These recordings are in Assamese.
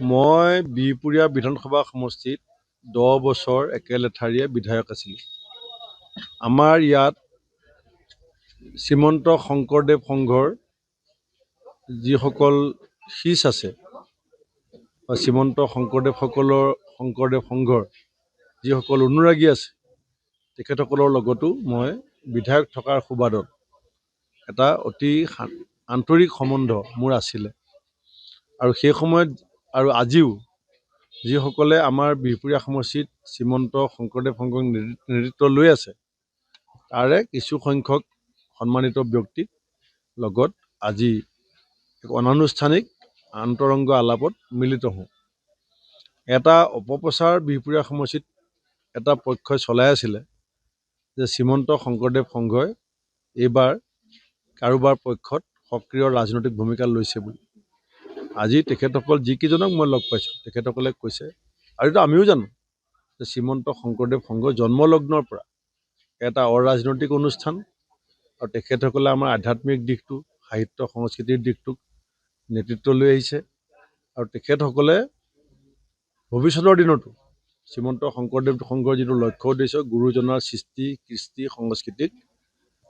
মই বিহপুৰীয়া বিধানসভা সমষ্টিত 10 বছৰ একেলেঠাৰিয়ে বিধায়ক আছিলোঁ। আমাৰ ইয়াত শ্ৰীমন্ত শংকৰদেৱ সংঘৰ যিসকল শিষ আছে বা শ্ৰীমন্ত শংকৰদেৱ সংঘৰ যিসকল অনুৰাগী আছে তেখেতসকলৰ লগতো মই বিধায়ক থকাৰ সুবাদত এটা অতি আন্তৰিক সম্বন্ধ মোৰ আছিলে। আৰু সেই সময়ত আৰু আজিও যিসকলে আমাৰ বিহপুৰীয়া সমষ্টিত শ্ৰীমন্ত শংকৰদেৱ সংঘক নেতৃত্ব লৈ আছে তাৰে কিছু সংখ্যক সন্মানিত ব্যক্তিক লগত আজি এক অনানুষ্ঠানিক আন্তৰংগ আলাপত মিলিত হওঁ। এটা অপপ্ৰচাৰ বিহপুৰীয়া সমষ্টিত এটা পক্ষই চলাই আছিলে যে শ্ৰীমন্ত শংকৰদেৱ সংঘই এইবাৰ কাৰোবাৰ পক্ষত সক্ৰিয় ৰাজনৈতিক ভূমিকা লৈছে বুলি। আজি তেখেতসকল যিকেইজনক মই লগ পাইছোঁ তেখেতসকলে কৈছে, আৰু এইটো আমিও জানো, যে শ্ৰীমন্ত শংকৰদেৱ সংঘ জন্মলগ্নৰ পৰা এটা অৰাজনৈতিক অনুষ্ঠান আৰু তেখেতসকলে আমাৰ আধ্যাত্মিক দিশটো, সাহিত্য সংস্কৃতিৰ দিশটোক নেতৃত্ব লৈ আহিছে। আৰু তেখেতসকলে ভৱিষ্যতৰ দিনতো শ্ৰীমন্ত শংকৰদেৱ সংঘৰ যিটো লক্ষ্য উদ্দেশ্য গুৰুজনাৰ সৃষ্টি কৃষ্টি সংস্কৃতিক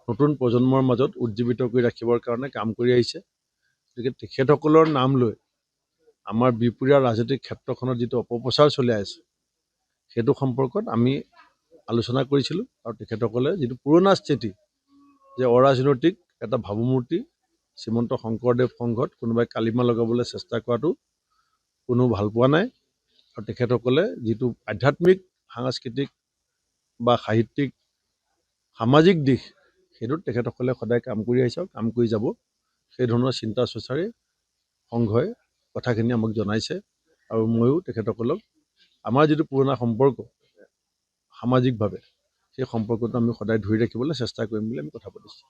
নতুন প্ৰজন্মৰ মাজত উজ্জীৱিত কৰি ৰাখিবৰ কাৰণে কাম কৰি আহিছে। গতিকে তেখেতসকলৰ নাম লৈ আমাৰ বিহপুৰীয়া ৰাজনৈতিক ক্ষেত্ৰখনত যিটো অপপ্ৰচাৰ চলি আছে সেইটো সম্পৰ্কত আমি আলোচনা কৰিছিলোঁ। আৰু তেখেতসকলে যিটো পুৰণা স্থিতি যে অৰাজনৈতিক এটা ভাৱমূৰ্তি শ্ৰীমন্ত শংকৰদেৱ সংঘত কোনোবাই কালিমা লগাবলৈ চেষ্টা কৰাটো কোনো ভাল পোৱা নাই। আৰু তেখেতসকলে যিটো আধ্যাত্মিক সাংস্কৃতিক বা সাহিত্যিক সামাজিক দিশ সেইটোত তেখেতসকলে সদায় কাম কৰি আহিছে আৰু কাম কৰি যাব। সেই ধৰণৰ চিন্তা চৰ্চাৰে সংঘই কথাখিনি আমাক জনাইছে। আৰু ময়ো তেখেতসকলক আমাৰ যিটো পুৰণা সম্পৰ্ক সামাজিকভাৱে সেই সম্পৰ্কটো আমি সদায় ধৰি ৰাখিবলৈ চেষ্টা কৰিম বুলি আমি কথা পাতিছোঁ।